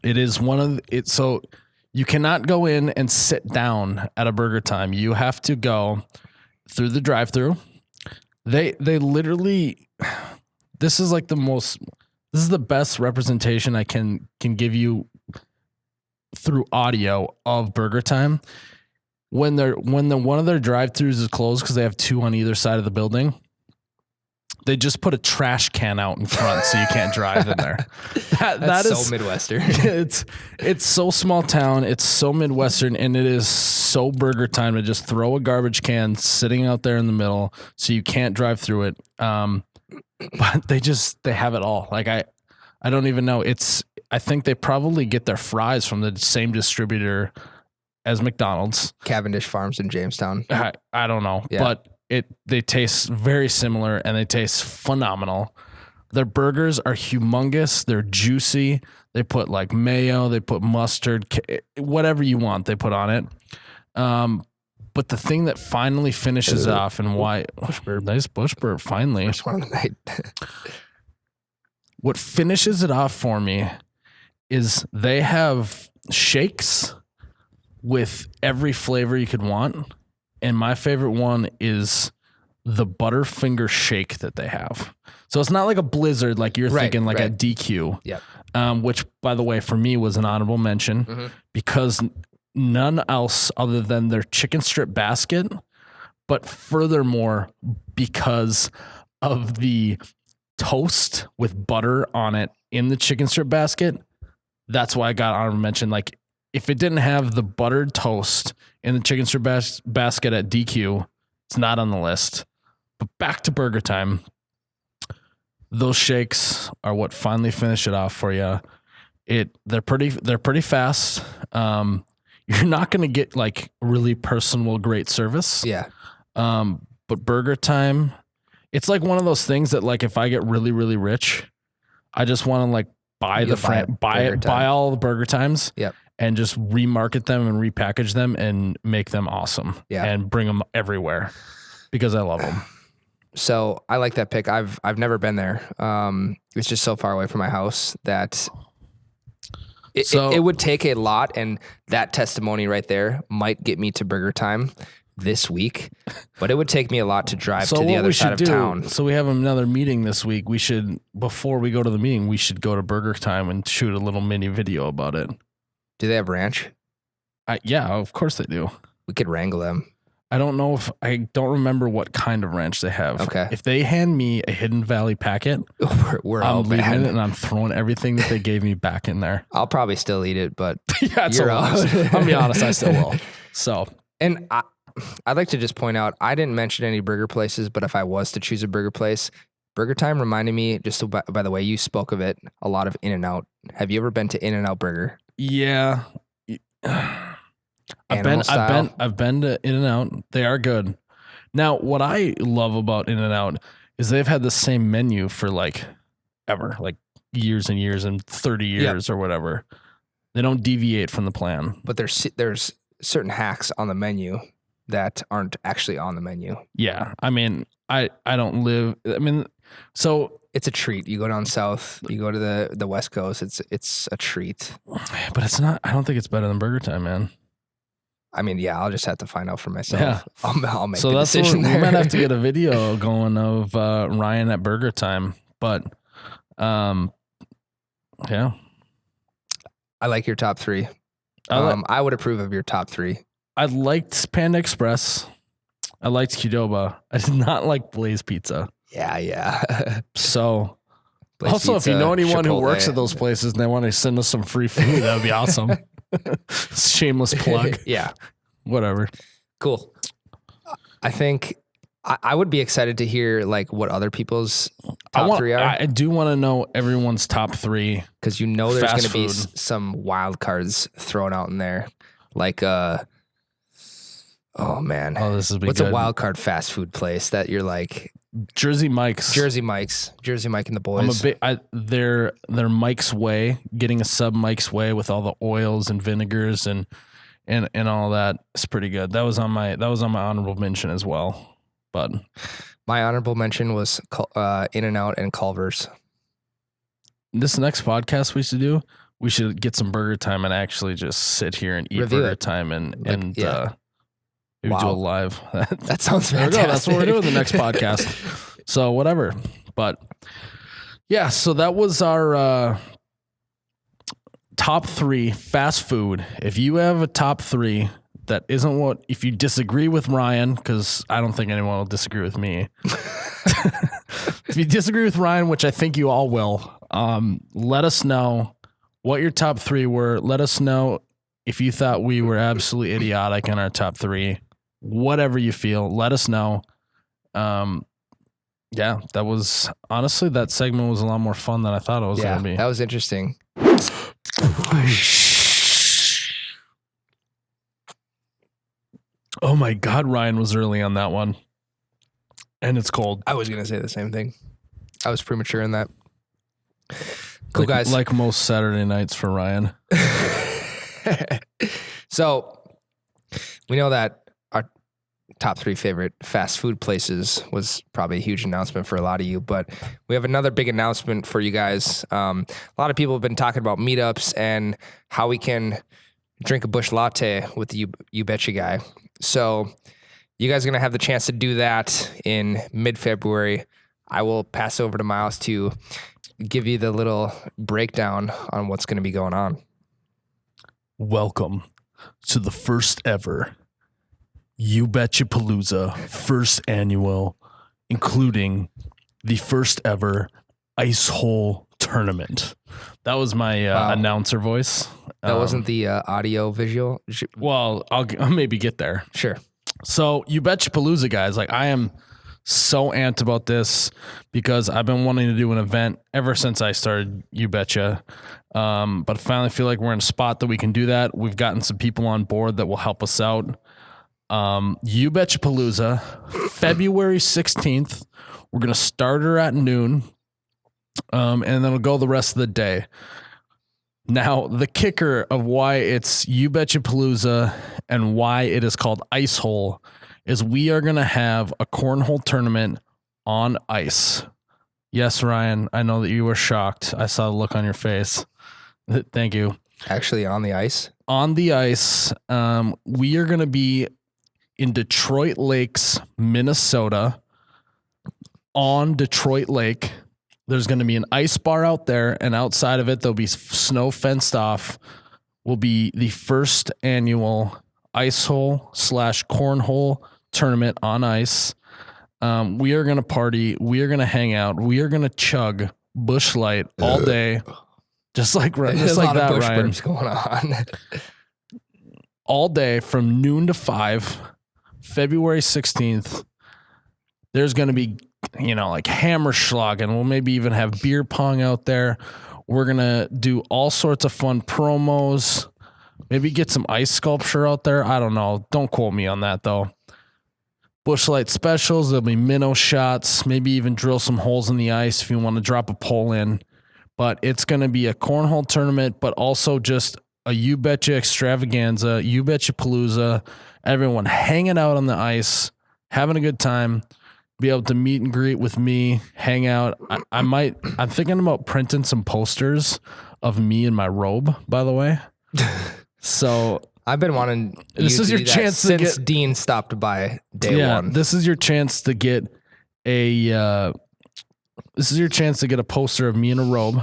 It is one of it. So you cannot go in and sit down at a Burger Time. You have to go through the drive-through. They literally. This is like this is the best representation I can give you through audio of Burger Time. When one of their drive-throughs is closed because they have two on either side of the building, they just put a trash can out in front so you can't drive in there. That's is so Midwestern. It's so small town, it's so Midwestern, and it is so Burger Time to just throw a garbage can sitting out there in the middle so you can't drive through it. But they have it all. Like I don't even know. I think they probably get their fries from the same distributor as McDonald's. Cavendish Farms in Jamestown. I don't know, Yeah. but they taste very similar and they taste phenomenal. Their burgers are humongous. They're juicy. They put like mayo, they put mustard, whatever you want, they put on it. But the thing that finally finishes off and why nice bush burp finally. First one of the night. What finishes it off for me is they have shakes with every flavor you could want. And my favorite one is the Butterfinger shake that they have. So it's not like a Blizzard, like you're thinking like a DQ. Yep. Which, by the way, for me was an honorable mention because none else other than their chicken strip basket. But furthermore, because of the toast with butter on it in the chicken strip basket, that's why I got honorable mention. Like, if it didn't have the buttered toast in the chicken strip basket at DQ, it's not on the list. But back to Burger Time. Those shakes are what finally finish it off for you. They're pretty fast. You're not going to get like really personal, great service. Yeah. But Burger Time, it's like one of those things that like if I get really, really rich, I just want to like buy all the Burger Times. Yep. And just remarket them and repackage them and make them awesome. Yeah. And bring them everywhere because I love them. So I like that pick. I've never been there. It's just so far away from my house that it would take a lot, and that testimony right there might get me to Burger Time this week, but it would take me a lot to drive to the other side of town. So we have another meeting this week. We should, before we go to the meeting, we should go to Burger Time and shoot a little mini video about it. Do they have ranch? Yeah, of course they do. We could wrangle them. I don't remember what kind of ranch they have. Okay. If they hand me a Hidden Valley packet, we're I'm out, leaving man. it and I'm throwing everything that they gave me back in there. I'll probably still eat it, but Yeah, it's you're a lot. out. I'm gonna be honest, I still will. So, and I'd like to just point out, I didn't mention any burger places, but if I was to choose a burger place, Burger Time reminded me, just by the way you spoke of it, a lot of In-N-Out. Have you ever been to In-N-Out Burger? yeah. I've been to In-N-Out. They are good. Now, what I love about In-N-Out is they've had the same menu for like ever, like years and years and 30 years or whatever. They don't deviate from the plan. But there's certain hacks on the menu that aren't actually on the menu. Yeah. I mean, I don't live, I mean, so It's a treat. You go down south, you go to the West Coast. It's a treat. But it's not. I don't think it's better than Burger Time, man. I mean, yeah, I'll just have to find out for myself. Yeah. I'll make So the that's decision what, there. we might have to get a video going of Ryan at Burger Time. But yeah, I like your top three. I would approve of your top three. I liked Panda Express. I liked Qdoba. I did not like Blaze Pizza. Yeah. So Blaze also, Pizza, if you know anyone who Chipotle. works at those places and they want to send us some free food, that would be awesome. Shameless plug. Yeah. Whatever. Cool. I think I would be excited to hear like what other people's top three are. I do want to know everyone's top three. Because you know there's Fast going to be food. some wild cards thrown out in there. Like, oh man. Oh, this is What's a wild card fast food place that you're like? Jersey Mike's. Jersey Mike and the boys. They're Mike's Way, getting a sub Mike's Way with all the oils and vinegars and all that. It's pretty good. That was on my honorable mention as well. But my honorable mention was In-N-Out and Culver's. This next podcast we should do, we should get some Burger Time and actually just sit here and eat Review Burger it. Time and maybe Wow. do a live. That sounds There we fantastic. go. That's what we're doing the next podcast. So whatever. But yeah, so that was our top three fast food. If you have a top three that isn't if you disagree with Ryan, because I don't think anyone will disagree with me. If you disagree with Ryan, which I think you all will, let us know what your top three were. Let us know if you thought we were absolutely idiotic in our top three. Whatever you feel, let us know. Yeah, that was honestly, that segment was a lot more fun than I thought it was going to be. That was interesting. Oh my God, Ryan was early on that one. And it's cold. I was going to say the same thing. I was premature in that. Cool, guys. Like most Saturday nights for Ryan. So we know that our top three favorite fast food places was probably a huge announcement for a lot of you, but we have another big announcement for you guys. A lot of people have been talking about meetups and how we can drink a Busch Latte with the You Betcha guy. So you guys are going to have the chance to do that in mid-February. I will pass over to Miles to give you the little breakdown on what's going to be going on. Welcome to the first ever You Betcha Palooza first annual, including the first ever ice hole tournament. That was my announcer voice. That wasn't the audio visual. Well, I'll maybe get there. Sure. So You Betcha Palooza, guys, like I am so amped about this because I've been wanting to do an event ever since I started You Betcha. But I finally feel like we're in a spot that we can do that. We've gotten some people on board that will help us out. You Betcha Palooza, February 16th. We're going to start her at noon. And then it'll go the rest of the day. Now, the kicker of why it's You Betcha Palooza and why it is called Ice Hole is we are going to have a cornhole tournament on ice. Yes, Ryan, I know that you were shocked. I saw the look on your face. Thank you. Actually on the ice? On the ice, we are going to be in Detroit Lakes, Minnesota, on Detroit Lake. There's going to be an ice bar out there, and outside of it, there'll be snow fenced off. Will be the first annual ice hole / cornhole tournament on ice. We are going to party. We are going to hang out. We are going to chug Busch Light all day, just like There's that, Busch Ryan. burps going on. All day from noon to 5, February 16th. There's going to be, like Hammerschlagen. We'll maybe even have beer pong out there. We're going to do all sorts of fun promos. Maybe get some ice sculpture out there. I don't know. Don't quote me on that, though. Busch Light specials. There'll be minnow shots. Maybe even drill some holes in the ice if you want to drop a pole in. But it's going to be a cornhole tournament, but also just a You Betcha extravaganza, You Betcha Palooza. Everyone hanging out on the ice, having a good time. be able to meet and greet with me, hang out. I'm thinking about printing some posters of me in my robe, by the way. So I've been wanting. This is your chance to since Dean stopped by day one. This is your chance to get a poster of me in a robe.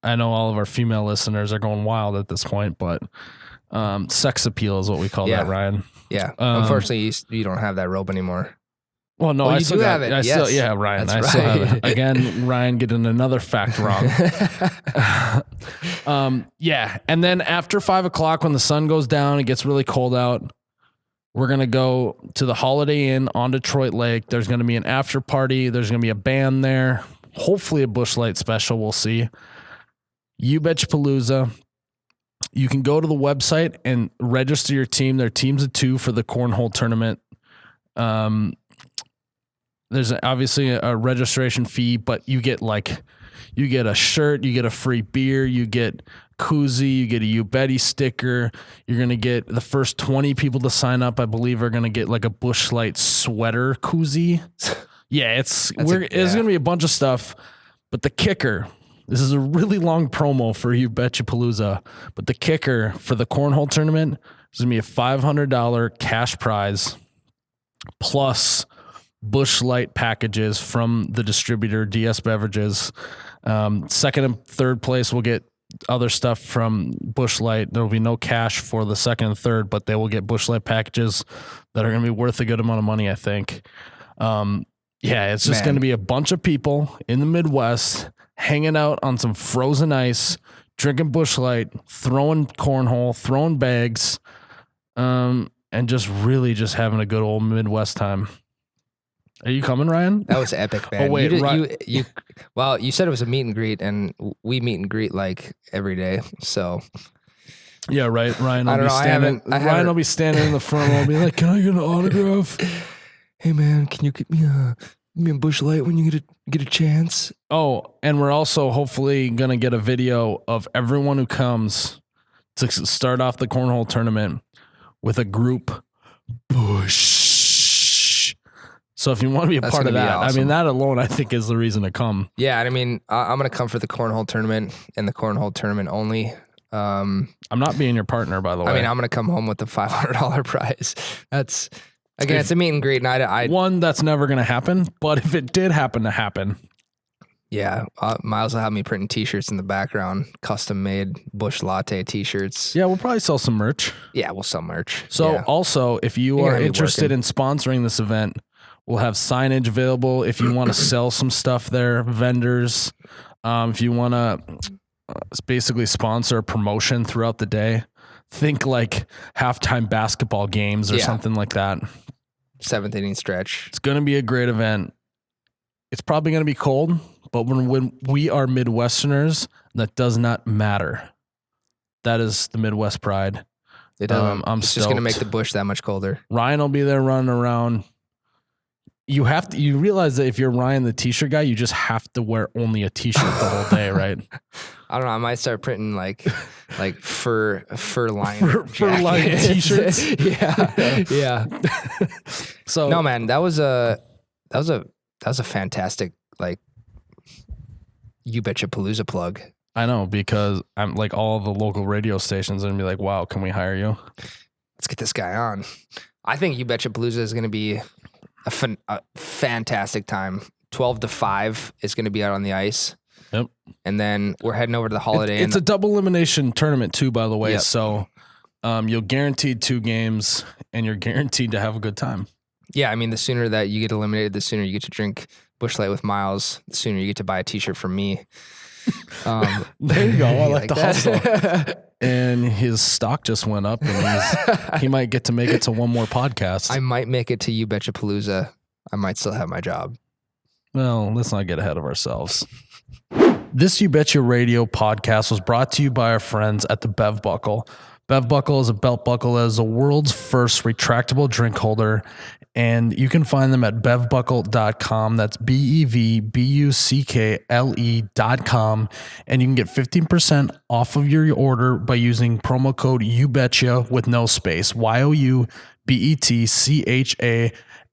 I know all of our female listeners are going wild at this point, but sex appeal is what we call that, Ryan. Yeah. Unfortunately, you don't have that robe anymore. Well, no, I still have it. Ryan. That's Still have it. Again, Ryan getting another fact wrong. And then after 5:00, when the sun goes down, it gets really cold out. We're going to go to the Holiday Inn on Detroit Lake. There's going to be an after party. There's going to be a band there. Hopefully a Busch Light special. We'll see. You Betcha Palooza. You can go to the website and register your team. There are teams of 2 for the cornhole tournament. There's obviously a registration fee, but you get a shirt, you get a free beer, you get koozie, you get a You Betty sticker. You're going to get the first 20 people to sign up, I believe, are going to get like a Busch Light sweater koozie. Yeah, it's going to be a bunch of stuff, but the kicker, this is a really long promo for You Betcha Palooza, but the kicker for the cornhole tournament is going to be a $500 cash prize plus Busch Light packages from the distributor DS Beverages. Second and third place will get other stuff from Busch Light. There will be no cash for the second and third, but they will get Busch Light packages that are going to be worth a good amount of money, I think. It's just going to be a bunch of people in the Midwest hanging out on some frozen ice, drinking Busch Light, throwing cornhole, throwing bags, and just really just having a good old Midwest time. Are you coming, Ryan? That was epic, man. Oh, wait, you said it was a meet and greet, and we meet and greet like every day. So yeah, right. Ryan will be standing in the front row, be like, "Can I get an autograph? Hey, man, can you get me a Busch Light when you get a chance?" Oh, and we're also hopefully gonna get a video of everyone who comes to start off the cornhole tournament with a group Busch. So if you want to be a part of that, awesome. I mean, that alone, I think, is the reason to come. Yeah, I mean, I'm going to come for the cornhole tournament and the cornhole tournament only. I'm not being your partner, by the way. I mean, I'm going to come home with the $500 prize. That's, again, it's a meet and greet. And one, that's never going to happen. But if it did happen to happen. Yeah, Miles will have me printing T-shirts in the background, custom-made Busch Latte T-shirts. Yeah, we'll probably sell some merch. Yeah, we'll sell merch. So also, if you are interested in sponsoring this event, we'll have signage available if you want to sell some stuff there, vendors. If you want to basically sponsor a promotion throughout the day, think like halftime basketball games or something like that. 7th inning stretch. It's going to be a great event. It's probably going to be cold, but when we are Midwesterners, that does not matter. That is the Midwest pride. It's just going to make the bush that much colder. Ryan will be there running around. You realize that if you're Ryan, the t-shirt guy, you just have to wear only a t-shirt the whole day, right? I don't know. I might start printing like fur line t-shirts. yeah. So no, man, that was a fantastic You Betcha Palooza plug. I know, because I'm like, all the local radio stations are gonna be like, wow, can we hire you? Let's get this guy on. I think You Betcha Palooza is gonna be a fantastic time. 12 to 5 is going to be out on the ice. Yep. And then we're heading over to the Holiday Inn. It's a double elimination tournament too, by the way. Yep. So you'll guaranteed 2 games and you're guaranteed to have a good time. Yeah. I mean, the sooner that you get eliminated, the sooner you get to drink Busch Light with Miles, the sooner you get to buy a t-shirt from me. There you go. I like the hustle. And his stock just went up, and he might get to make it to one more podcast. I might make it to You Betcha Palooza. I might still have my job. Well, let's not get ahead of ourselves. This You Betcha Radio podcast was brought to you by our friends at the Bev Buckle. Bev Buckle is a belt buckle that is the world's first retractable drink holder, and you can find them at bevbuckle.com. That's BEVBUCKLE.com. And you can get 15% off of your order by using promo code YouBetcha with no space. YOUBETCHA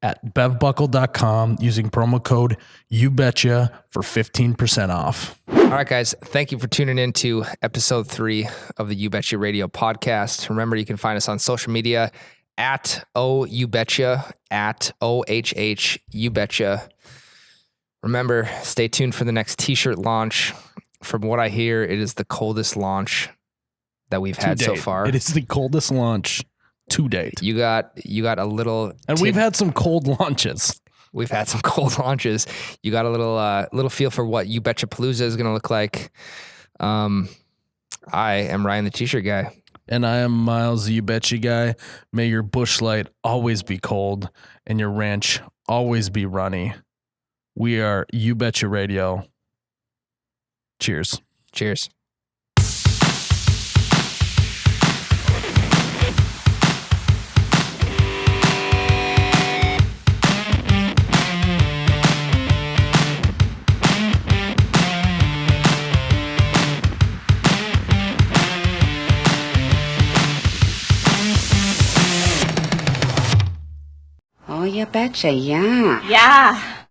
at bevbuckle.com using promo code YouBetcha for 15% off. All right, guys. Thank you for tuning in to episode 3 of the You Betcha Radio podcast. Remember, you can find us on social media at OUBetcha, at OHH YouBetcha. Remember, stay tuned for the next t-shirt launch. From what I hear, it is the coldest launch that we've had so far. It is the coldest launch to date. You got a little, and we've had some cold launches. We've had some cold launches. You got a little feel for what You Betcha Palooza is going to look like. I am Ryan, the t-shirt guy. And I am Miles, the You Betcha guy. May your bush light always be cold and your ranch always be runny. We are You Betcha Radio. Cheers. Cheers. Oh, you betcha, yeah. Yeah.